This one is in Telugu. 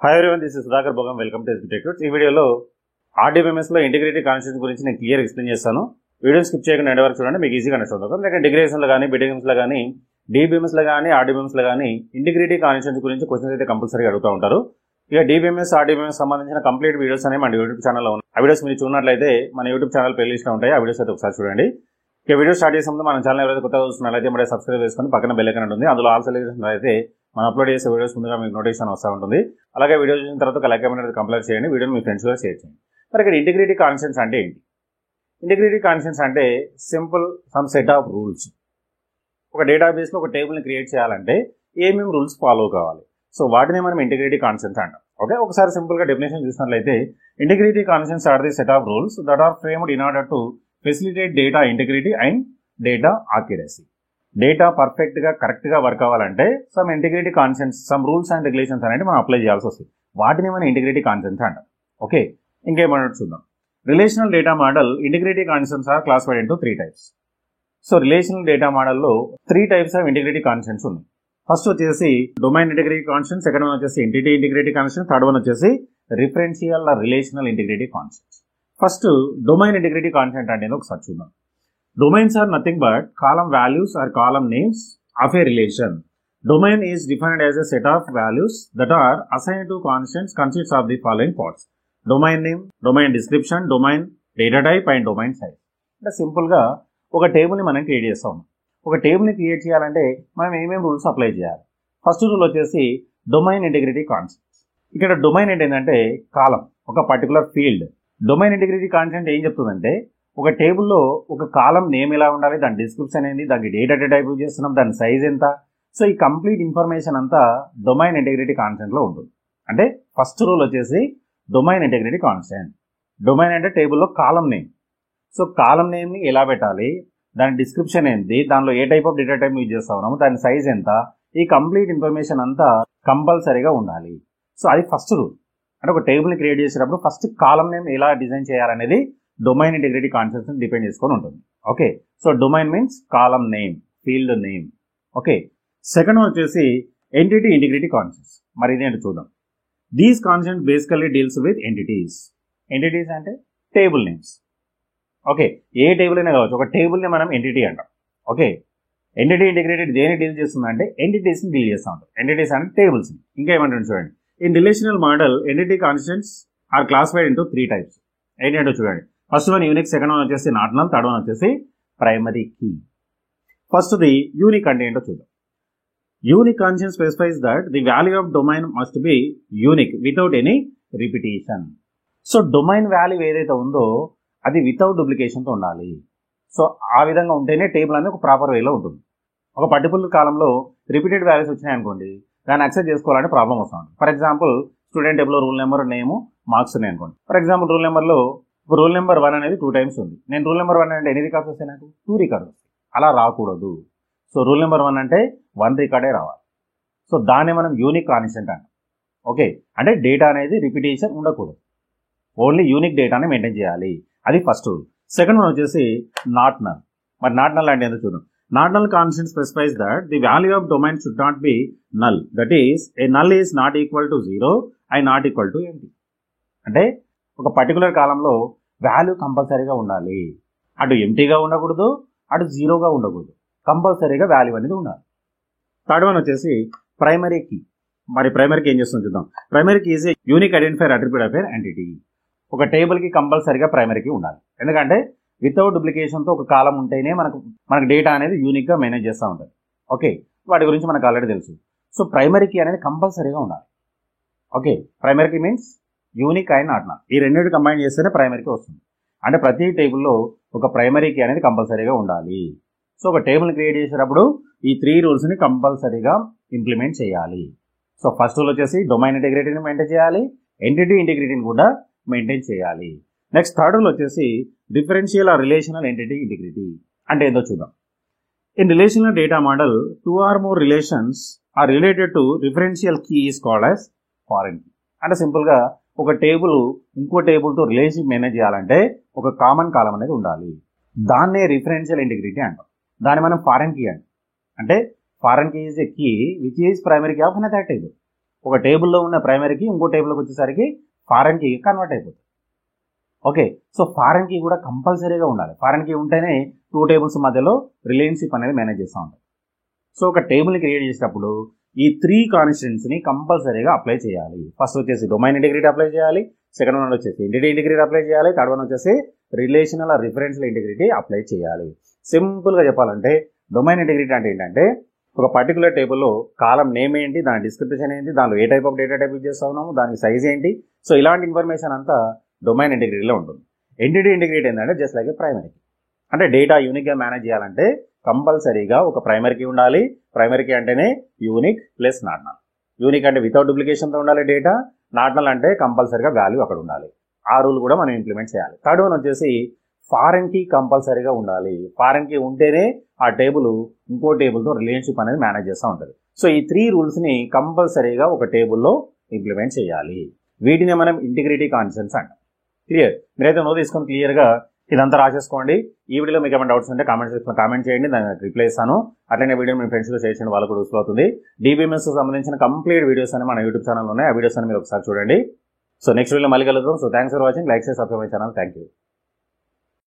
Hi everyone, this is Sudhakar Bhogam. Welcome to SB tech. ఈ వీడియోలో RDBMS లో ఇంటిగ్రేటెడ్ కాన్సెప్ట్స్ గురించి నేను క్లియర్ ఎక్స్ప్లెయిన్ చేస్తాను. వీడియో స్కిప్ చేయకుండా ఎండ్ వరకు చూడండి, మీకు ఈజీగా నచ్చుతుంది. లేక ఇంటిగ్రేషన్లో కానీ BDMS లో కానీ DBMS లో కానీ RDBMS లో కానీ ఇంటిగ్రేటెడ్ కాన్సెప్ట్స్ గురించి క్వశ్చన్స్ అయితే కంపల్సరీగా అడుగుతూ ఉంటారు. ఇక DBMS RDBMS సంబంధించిన కంప్లీట్ వీడియోస్ అనేవి మన యూట్యూబ్ ఛానల్లో ఉన్నాయి. ఆ వీడియోస్ మీరు చూడనట్లయితే మన యూట్యూబ్ ఛానల్ ప్లేలిస్ట్లో ఉంటాయి. ఆ వీడియోస్ అయితే ఒకసారి చూడండి. ఇక వీడియో స్టార్ట్ చేసే ముందు మన ఛానల్ ఎవరైతే కొత్తగా చూస్తున్నట్లయితే మరి సబ్స్క్రైబ్ చేసుకొని పక్కన బెల్ ఐకాన్ ఉంటుంది, అందులో ఆల్ సెలెక్ట్ అయితే మనం అప్లోడ్ చేసే వీడియోస్ ముందుగా మీకు నోటిఫికేషన్ వస్తూ ఉంటుంది. అలాగే వీడియో చూసిన తర్వాత ఒక లైక్ అనేది కంప్లీట్ చేయండి, వీడియోని మీ ఫ్రెండ్స్ కూడా షేర్ చేయండి. మరి ఇక్కడ ఇంటిగ్రేటెడ్ కాన్సెప్ట్స్ అంటే ఏంటి? ఇంటిగ్రేటెడ్ కాన్సెప్ట్స్ అంటే simple some set of rules. ఒక డేటాబేస్లో ఒక టేబుల్ని క్రియేట్ చేయాలంటే ఏమేమి రూల్స్ ఫాలో కావాలి, సో వాటిని మనం ఇంటిగ్రేటెడ్ కాన్సెప్ట్స్ అంటాం. ఓకే, ఒకసారి సింపుల్గా డెఫినేషన్ చూసినట్లయితే integrated concepts are the set of rules that are framed in order to facilitate data integrity and data accuracy. Data పర్ఫెక్ట్గా కరెక్ట్గా వర్క్ అవ్వాలంటే some integrated concepts, some rules and regulations అనేది మనం అప్లై చేయాల్సి వస్తుంది. వాటిని మనం ఇంటిగ్రేటెడ్ కాన్సెప్ట్స్ అంటాం. ఓకే, ఇంకేమన్నట్టు చూద్దాం. Relational data model integrated concepts are classified into 3 types. So relational data మోడల్లో 3 టైప్స్ ఆఫ్ ఇంటిగ్రేటెడ్ కాన్సెప్ట్స్ ఉన్నాయి. ఫస్ట్ వచ్చేసి domain integrated concept, second one వచ్చేసి entity integrated concept, third one వచ్చేసి referential relational integrated concepts. First domain integrated concept అంటే ఒకసారి చూద్దాం. Domains are nothing but column values or column names of a relation. Domain is defined as a set of values that are assigned to constants consists of the following parts: domain name, domain description, domain data type and domain size. అంటే సింపుల్గా ఒక టేబుల్ని మనం క్రియేట్ చేస్తాం. ఒక టేబుల్ని క్రియేట్ చేయాలంటే మనం ఏమేమి రూల్స్ అప్లై చేయాలి? ఫస్ట్ రూల్ వచ్చేసి డొమైన్ ఇంటిగ్రిటీ కాన్సెప్ట్స్. ఇక్కడ డొమైన్ ఏంటంటే కాలం, ఒక particular field. Domain integrity concept ఏం చెప్తుందంటే ఒక టేబుల్లో ఒక కాలం నేమ్ ఎలా ఉండాలి, దాని డిస్క్రిప్షన్ ఏంటి, దానికి డేటా టైప్ చేస్తున్నాం, దాని సైజ్ ఎంత, సో ఈ కంప్లీట్ ఇన్ఫర్మేషన్ అంతా డొమైన్ ఇంటిగ్రిటీ కాన్సెప్ట్లో ఉంటుంది. అంటే ఫస్ట్ రూల్ వచ్చేసి డొమైన్ ఇంటిగ్రిటీ కాన్సెప్ట్. డొమైన్ అంటే టేబుల్లో కాలం నేమ్. సో కాలం నేమ్ని ఎలా పెట్టాలి, దాని డిస్క్రిప్షన్ ఏంటి, దానిలో ఏ type of data type use చేస్తా ఉన్నాము, దాని సైజ్ ఎంత, ఈ కంప్లీట్ ఇన్ఫర్మేషన్ అంతా కంపల్సరీగా ఉండాలి. సో అది ఫస్ట్ రూల్. అంటే ఒక టేబుల్ని క్రియేట్ చేసేటప్పుడు ఫస్ట్ కాలం నేమ్ ఎలా డిజైన్ చేయాలనేది డొమైన్ ఇంటిగ్రిటీ కాన్సెప్ట్స్ డిపెండ్ చేసుకొని ఉంటుంది. ఓకే, సో డొమైన్ మీన్స్ కాలం name, field name. Okay, second వచ్చేసి ఎంటిటీ ఇంటిగ్రిటీ కాన్సెప్ట్స్. మరి ఇదేంటి చూద్దాం. These concept basically deals with entities. Entities అంటే టేబుల్ నేమ్స్. ఓకే, ఏ టేబుల్ అయినా కావచ్చు, ఒక టేబుల్ని మనం ఎంటిటీ అంటాం. ఓకే, ఎంటిటీ ఇంటిగ్రేటెడ్ దేని డీల్ చేస్తుందంటే ఎంటిటీస్ని డీల్ చేస్తూ ఉంటాం. ఎంటిటీస్ అంటే టేబుల్స్. ఇంకా ఏమంటుంది చూడండి. In relational model entity concepts are classified into 3 types. ఏంటంటే చూడండి. First one unique, second one వచ్చేసి నాట్ నల్, థర్డ్ వన్ వచ్చేసి ప్రైమరీ కీ. ఫస్ట్ది యూనిక్ అంటే ఏంటో చూద్దాం. Unique concept specifies that the value of domain must be unique without any repetition. So domain value ఏదైతే ఉందో అది వితౌట్ డూప్లికేషన్తో ఉండాలి. సో ఆ విధంగా ఉంటేనే టేబుల్ అనేది ఒక ప్రాపర్ వేలో ఉంటుంది. ఒక పర్టికులర్ కాలంలో రిపీటెడ్ వాల్యూస్ వచ్చినాయి అనుకోండి, దాన్ని యాక్సెస్ చేసుకోవాలంటే ప్రాబ్లం వస్తుంది. ఫర్ ఎగ్జాంపుల్ స్టూడెంట్ టేబుల్లో రూల్ నెంబర్, నేము, మార్క్స్ ఉన్నాయి అనుకోండి. ఫర్ ఎగ్జాంపుల్ రూల్ నెంబర్లో రూల్ నెంబర్ 1 అనేది 2 టైమ్స్ ఉంది. నేను రూల్ నెంబర్ 1 అంటే ఎన్ని రికార్డ్స్ వస్తాయి? నాకు 2 రికార్డ్స్ వస్తాయి. అలా రాకూడదు. సో రూల్ నెంబర్ 1 అంటే 1 రికార్డే రావాలి. సో దాన్ని మనం యూనిక్ కాన్సెప్ట్ అంటాం. ఓకే, అంటే డేటా అనేది రిపిటేషన్ ఉండకూడదు, ఓన్లీ యూనిక్ డేటాని మెయింటైన్ చేయాలి. అది ఫస్ట్ రూల్. సెకండ్ వన్ వచ్చేసి నాట్ నల్. మరి నాట్ నల్ అంటే ఏంటో చూద్దాం. Not null concept specifies that the value of domain should not be null. That is a null is not equal to 0 and not equal to empty. అంటే ఒక పర్టికులర్ కాలంలో వాల్యూ కంపల్సరీగా ఉండాలి. అటు ఎంటీగా ఉండకూడదు, అటు 0గా ఉండకూడదు, కంపల్సరీగా వాల్యూ అనేది ఉండాలి. థర్డ్ వన్ వచ్చేసి ప్రైమరీ కీ. మరి ప్రైమరీ కీ ఏం చేస్తుంది చూద్దాం. Primary key is a unique identifier attribute of an entity. ఒక టేబుల్కి కంపల్సరీగా ప్రైమరీ కీ ఉండాలి. ఎందుకంటే వితౌట్ డూప్లికేషన్తో ఒక కాలం ఉంటేనే మనకు డేటా అనేది యూనిక్గా మేనేజ్ చేస్తూ ఉంటుంది. ఓకే, వాటి గురించి మనకు ఆల్రెడీ తెలుసు. సో ప్రైమరీ కీ అనేది కంపల్సరీగా ఉండాలి. Okay, primary key means unique and not null. ఈ రెండింటి కంబైన్ చేస్తేనే ప్రైమరీకి వస్తుంది. అంటే ప్రతి టేబుల్లో ఒక ప్రైమరీ కీ అనేది కంపల్సరీగా ఉండాలి. సో ఒక టేబుల్ని క్రియేట్ చేసేటప్పుడు ఈ 3 రూల్స్ని కంపల్సరీగా ఇంప్లిమెంట్ చేయాలి. సో ఫస్ట్ రూల్ వచ్చేసి డొమైన్ ఇంటిగ్రిటీని మెయింటైన్ చేయాలి, ఎంటిటీ ఇంటిగ్రిటీని కూడా మెయింటైన్ చేయాలి. నెక్స్ట్ థర్డ్ రూల్ వచ్చేసి differential or relational entity integrity. అంటే ఏందో చూద్దాం. In relational data model 2 or more relations are related to referential key is called as foreign key. అంటే సింపుల్గా ఒక టేబుల్ ఇంకో టేబుల్తో రిలేషన్ మేనేజ్ చేయాలంటే ఒక కామన్ కాలం అనేది ఉండాలి. దాన్నే రిఫరెన్షియల్ ఇంటిగ్రిటీ అంటాం. దాన్ని మనం ఫారెన్ కీ అంటాం. అంటే foreign key is a key which is primary key of another table. ఒక టేబుల్లో ఉన్న ప్రైమరీకి ఇంకో టేబుల్కి వచ్చేసరికి ఫారెన్ కీ కన్వర్ట్ అయిపోతుంది. ఓకే, సో ఫారెన్ కీ కూడా కంపల్సరీగా ఉండాలి. ఫారెన్ కీ ఉంటేనే 2 టేబుల్స్ మధ్యలో రిలేషన్షిప్ అనేది మేనేజ్ చేస్తూ ఉంటాం. సో ఒక టేబుల్ని క్రియేట్ చేసేటప్పుడు ఈ 3 కాన్స్టెంట్స్ని కంపల్సరీగా అప్లై చేయాలి. ఫస్ట్ వచ్చేసి డొమైన్ ఇంటిగ్రిటీ అప్లై చేయాలి, సెకండ్ వన్ వచ్చేసి ఎంటిటీ ఇంటిగ్రిటీ అప్లై చేయాలి, థర్డ్ వన్ వచ్చేసి రిలేషనల్ రిఫరెన్షియల్ ఇంటిగ్రిటీ అప్లై చేయాలి. సింపుల్గా చెప్పాలంటే డొమైన్ ఇంటిగ్రిటీ అంటే ఏంటంటే ఒక పర్టికులర్ టేబుల్లో కాలం నేమ్ ఏంటి, దాని డిస్క్రిప్షన్ ఏంటి, దానిలో ఏ type of data type use చేస్తా ఉన్నాము, దాని సైజ్ ఏంటి, సో ఇలాంటి ఇన్ఫర్మేషన్ అంతా డొమైన్ ఇంటిగ్రిటీలో ఉంటుంది. ఎంటిటీ ఇంటిగ్రిటీ ఏంటంటే జస్ట్ లైక్ ఏ ప్రైమరీ, అంటే డేటా యూనిక్గా మేనేజ్ చేయాలంటే కంపల్సరీగా ఒక ప్రైమరీకి ఉండాలి. ప్రైమరీకి అంటేనే unique plus not null. Unique అంటే వితౌట్ డూప్లికేషన్తో ఉండాలి డేటా, నాట్ నల్ అంటే కంపల్సరీగా వాల్యూ అక్కడ ఉండాలి. ఆ రూల్ కూడా మనం ఇంప్లిమెంట్ చేయాలి. థర్డ్ వన్ వచ్చేసి ఫారెన్ కీ కంపల్సరీగా ఉండాలి. ఫారెన్ కీ ఉంటేనే ఆ టేబుల్ ఇంకో టేబుల్తో రిలేషన్షిప్ అనేది మేనేజ్ చేస్తూ ఉంటుంది. సో ఈ 3 రూల్స్ని కంపల్సరీగా ఒక టేబుల్లో ఇంప్లిమెంట్ చేయాలి. వీటిని మనం ఇంటిగ్రిటీ కాన్స్టెంట్స్ అంటాం. క్లియర్? మీరైతే నోట్ తీసుకొని క్లియర్గా ఇదంతా రాసేసుకోండి. ఈ వీడియోలో మీకు ఏమైనా డౌట్స్ ఉంటే కామెంట్ సెక్షన్లో కామెంట్ చేయండి, దానికి రిప్లై ఇస్తాను. అట్లనే వీడియో మీ ఫ్రెండ్స్లో షేర్ చేయండి, వాళ్ళకు కూడా యూస్ఫుల్ అవుతుంది. DBMS సంబంధించిన కంప్లీట్ వీడియోస్ అని మన యూట్యూబ్ ఛానల్ ఉన్నాయి. ఆ వీడియోస్ అని మీరు ఒకసారి చూడండి. సో నెక్స్ట్ వీడియో మళ్ళీ కలుద్దాం. So thanks for watching. Like చేసి subscribe my channel. Thank you.